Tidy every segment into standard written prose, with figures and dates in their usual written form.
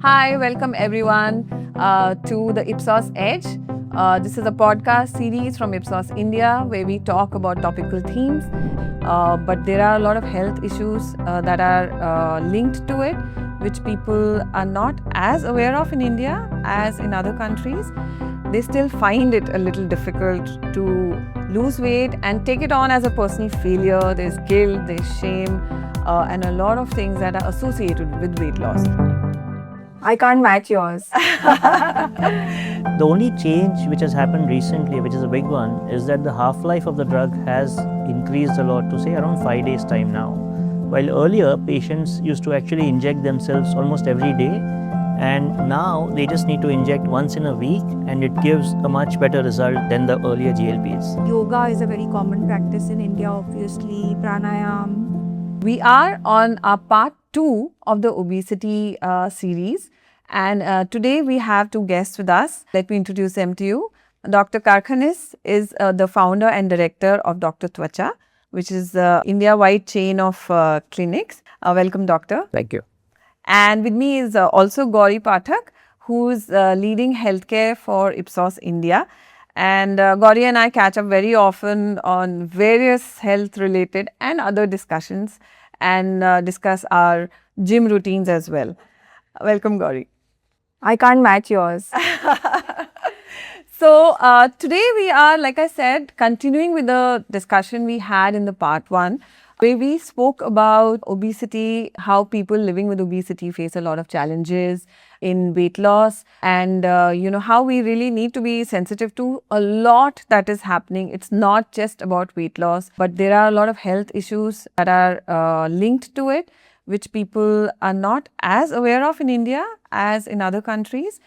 Hi, welcome everyone to the Ipsos Edge. This is a podcast series from Ipsos India where we talk about topical themes, but there are a lot of health issues that are linked to it, which people are not as aware of in India as in other countries. They still find it a little difficult to lose weight and take it on as a personal failure. There's guilt, there's shame, and a lot of things that are associated with weight loss. I can't match yours. The only change which has happened recently, which is a big one, is that the half-life of the drug has increased a lot to say around 5 days time now. While earlier patients used to actually inject themselves almost every day, and now they just need to inject once in a week and it gives a much better result than the earlier GLPs. Yoga is a very common practice in India, obviously, pranayam. We are on our part 2 of the obesity series, and today we have two guests with us. Let me introduce them to you. Dr. Karkhanis is the founder and director of Dr. Tvacha, which is the India-wide chain of clinics. Welcome, doctor. Thank you. And with me is also Gauri Pathak, who is leading healthcare for Ipsos India. And Gauri and I catch up very often on various health-related and other discussions and discuss our gym routines as well. Welcome, Gauri. I can't match yours. So, today we are, like I said, continuing with the discussion we had in the part 1, where we spoke about obesity, how people living with obesity face a lot of challenges in weight loss, and how we really need to be sensitive to a lot that is happening. It's not just about weight loss, but there are a lot of health issues that are linked to it, which people are not as aware of in India as in other countries,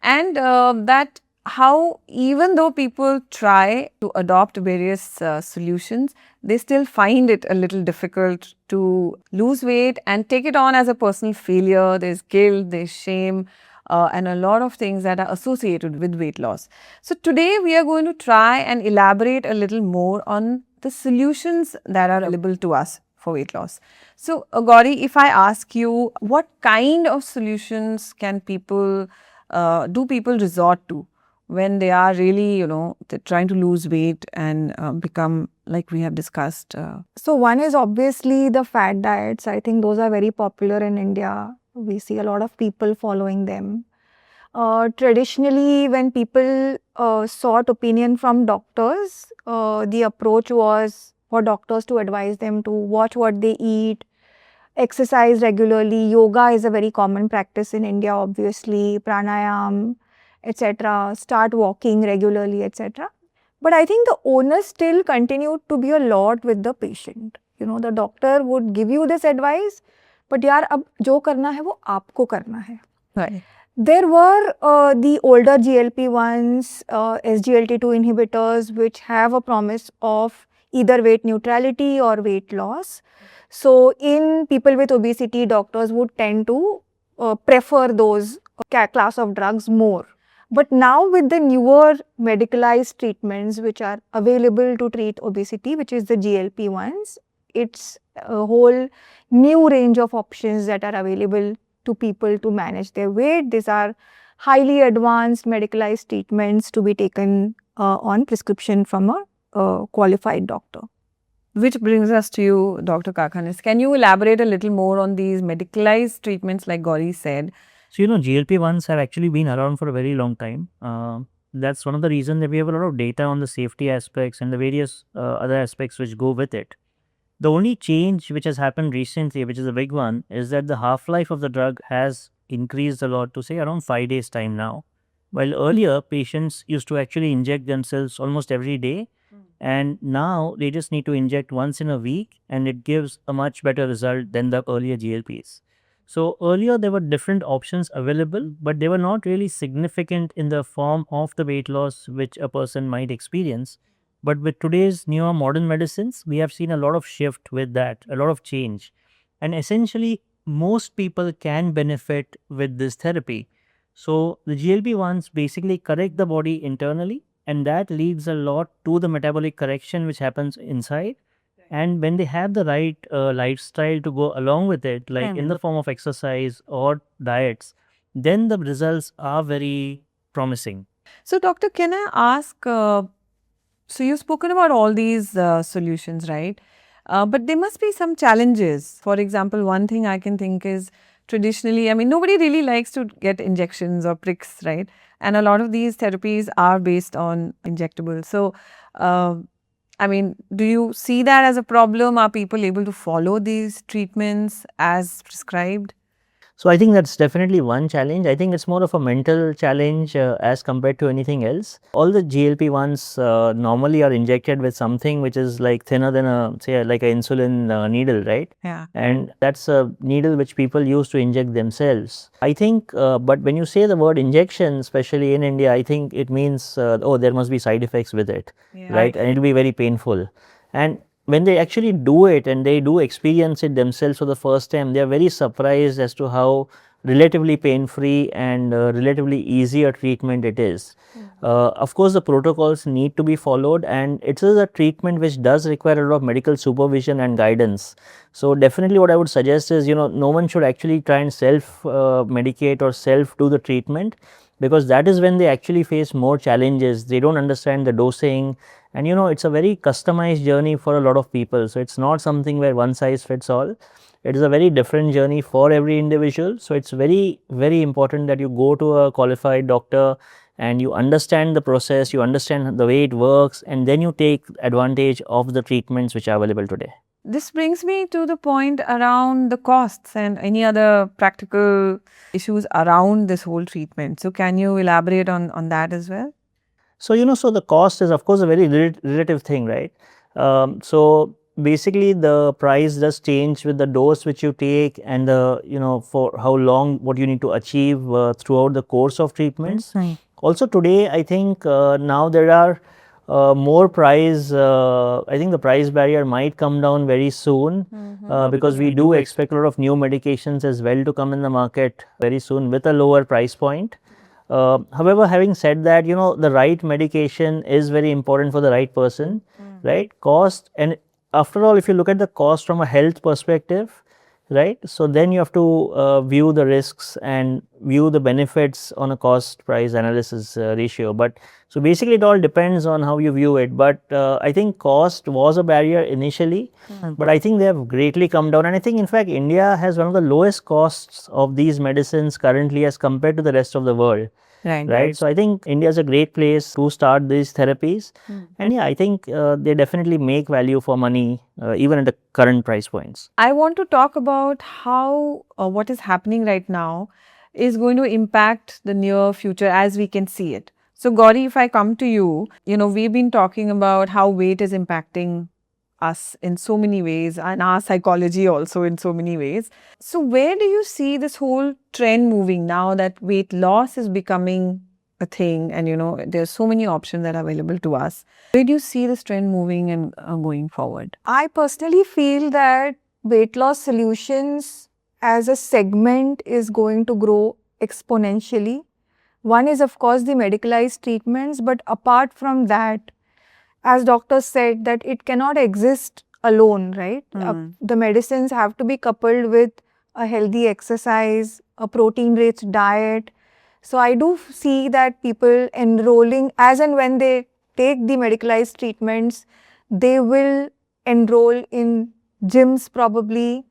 and that how even though people try to adopt various solutions, they still find it a little difficult to lose weight and take it on as a personal failure. There's guilt, there's shame, and a lot of things that are associated with weight loss. So today we are going to try and elaborate a little more on the solutions that are available to us for weight loss. So Gauri, if I ask you, what kind of solutions can people resort to when they are really, they're trying to lose weight and become, like we have discussed? So one is obviously the fat diets. I think those are very popular in India. We see a lot of people following them. Traditionally, when people sought opinion from doctors, the approach was for doctors to advise them to watch what they eat, exercise regularly. Yoga is a very common practice in India, obviously, pranayam, etc. Start walking regularly, etc. But I think the onus still continued to be a lot with the patient. The doctor would give you this advice, but yaar, ab jo karna hai, wo aapko karna hai. Right. There were the older GLP-1s, SGLT2 inhibitors, which have a promise of either weight neutrality or weight loss. So, in people with obesity, doctors would tend to prefer those class of drugs more. But now with the newer medicalized treatments which are available to treat obesity, which is the GLP-1s, it's a whole new range of options that are available to people to manage their weight. These are highly advanced medicalized treatments to be taken on prescription from a qualified doctor. Which brings us to you, Dr. Karkhanis. Can you elaborate a little more on these medicalized treatments like Gauri said? So, GLP-1s have actually been around for a very long time. That's one of the reasons that we have a lot of data on the safety aspects and the various other aspects which go with it. The only change which has happened recently, which is a big one, is that the half-life of the drug has increased a lot to say around 5 days time now. While earlier patients used to actually inject themselves almost every day, and now they just need to inject once in a week and it gives a much better result than the earlier GLPs. So earlier there were different options available, but they were not really significant in the form of the weight loss which a person might experience. But with today's newer modern medicines, we have seen a lot of shift with that, a lot of change. And essentially, most people can benefit with this therapy. So the GLP-1s basically correct the body internally, and that leads a lot to the metabolic correction which happens inside. And when they have the right lifestyle to go along with it, like in the form of exercise or diets, then the results are very promising. So, doctor, can I ask? So, you've spoken about all these solutions, right? But there must be some challenges. For example, one thing I can think is traditionally, I mean, nobody really likes to get injections or pricks, right? And a lot of these therapies are based on injectables. So, uh, I mean, do you see that as a problem? Are people able to follow these treatments as prescribed? So I think that's definitely one challenge. I think it's more of a mental challenge as compared to anything else. All the GLP-1s normally are injected with something which is like thinner than like an insulin needle, right? Yeah. And that's a needle which people use to inject themselves. I think, but when you say the word injection, especially in India, I think it means, oh, there must be side effects with it, right? And it'll be very painful. And when they actually do it and they do experience it themselves for the first time, they are very surprised as to how relatively pain-free and relatively easier treatment it is. Of course, the protocols need to be followed, and it is a treatment which does require a lot of medical supervision and guidance. So definitely what I would suggest is, no one should actually try and self-medicate or self-do the treatment, because that is when they actually face more challenges. They don't understand the dosing, and it's a very customized journey for a lot of people. So it's not something where one size fits all. It is a very different journey for every individual. So it's very, very important that you go to a qualified doctor and you understand the process, you understand the way it works, and then you take advantage of the treatments which are available today. This brings me to the point around the costs and any other practical issues around this whole treatment. So, can you elaborate on that as well? So, so the cost is of course a very relative thing, right? So basically the price does change with the dose which you take and the, for how long, what you need to achieve throughout the course of treatments. Right. Also today, I think now there are more price, I think the price barrier might come down very soon because we do expect a lot of new medications as well to come in the market very soon with a lower price point. However, having said that, the right medication is very important for the right person, right? Cost, and after all, if you look at the cost from a health perspective, right? So then you have to view the risks and view the benefits on a cost price analysis ratio. But so basically it all depends on how you view it. But I think cost was a barrier initially, but I think they have greatly come down. And I think in fact India has one of the lowest costs of these medicines currently as compared to the rest of the world. Right. So I think India is a great place to start these therapies. And yeah, I think they definitely make value for money even at the current price points. I want to talk about how what is happening right now is going to impact the near future as we can see it. So, Gauri, if I come to you, we've been talking about how weight is impacting us in so many ways and our psychology also in so many ways. So, where do you see this whole trend moving now that weight loss is becoming a thing and there's so many options that are available to us? Where do you see this trend moving and going forward? I personally feel that weight loss solutions as a segment is going to grow exponentially. One is of course the medicalized treatments, but apart from that, as doctors said, that it cannot exist alone, right? The medicines have to be coupled with a healthy exercise, a protein-rich diet. So I do see that people enrolling, as and when they take the medicalized treatments, they will enroll in gyms probably.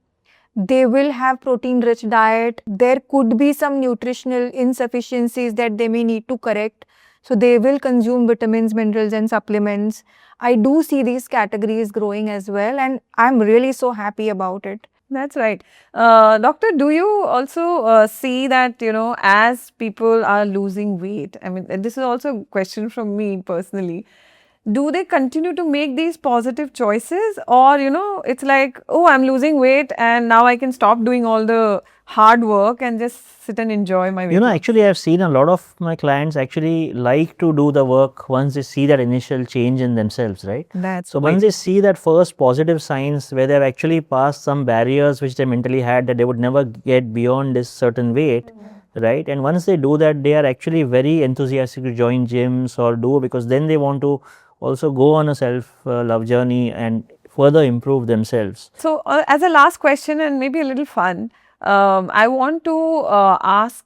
They will have protein-rich diet. There could be some nutritional insufficiencies that they may need to correct. So they will consume vitamins, minerals and supplements. I do see these categories growing as well, and I'm really so happy about it. That's right. Doctor, do you also see that, as people are losing weight, I mean, this is also a question from me personally. Do they continue to make these positive choices, or it's like, oh, I'm losing weight and now I can stop doing all the hard work and just sit and enjoy my weight loss? Actually I've seen a lot of my clients actually like to do the work once they see that initial change in themselves, right? So once they see that first positive signs where they've actually passed some barriers which they mentally had that they would never get beyond this certain weight, right? And once they do that, they are actually very enthusiastic to join gyms or do, because then they want to also go on a self-love journey and further improve themselves. So, as a last question and maybe a little fun, I want to ask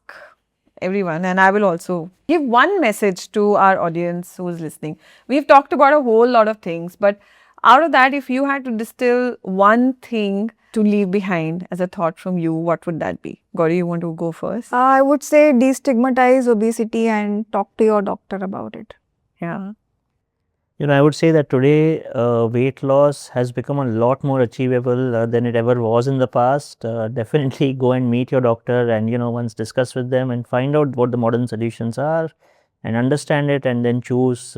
everyone, and I will also give one message to our audience who is listening. We've talked about a whole lot of things, but out of that, if you had to distill one thing to leave behind as a thought from you, what would that be? Gauri, you want to go first? I would say destigmatize obesity and talk to your doctor about it. Yeah. I would say that today weight loss has become a lot more achievable than it ever was in the past. Definitely go and meet your doctor and, once discuss with them and find out what the modern solutions are and understand it, and then choose,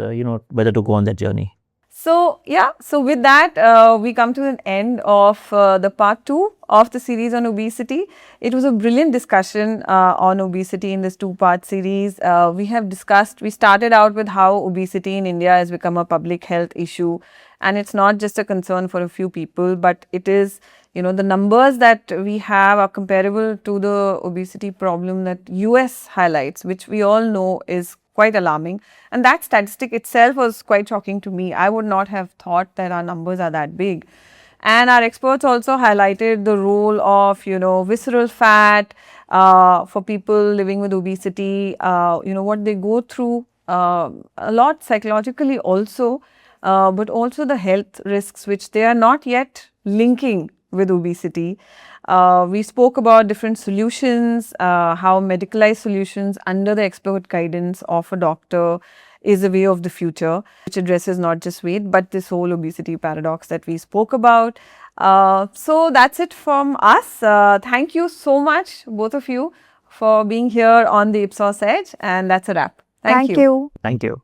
whether to go on that journey. So, yeah, so with that, we come to an end of the part 2 of the series on obesity. It was a brilliant discussion on obesity in this 2-part series. We started out with how obesity in India has become a public health issue, and it's not just a concern for a few people, but it is, the numbers that we have are comparable to the obesity problem that US highlights, which we all know is quite alarming, and that statistic itself was quite shocking to me. I would not have thought that our numbers are that big. And our experts also highlighted the role of, visceral fat for people living with obesity, what they go through a lot psychologically also, but also the health risks which they are not yet linking with obesity. We spoke about different solutions, how medicalized solutions under the expert guidance of a doctor is a way of the future, which addresses not just weight, but this whole obesity paradox that we spoke about. So that's it from us. Thank you so much, both of you, for being here on the Ipsos Edge, and that's a wrap. Thank you. you. Thank you.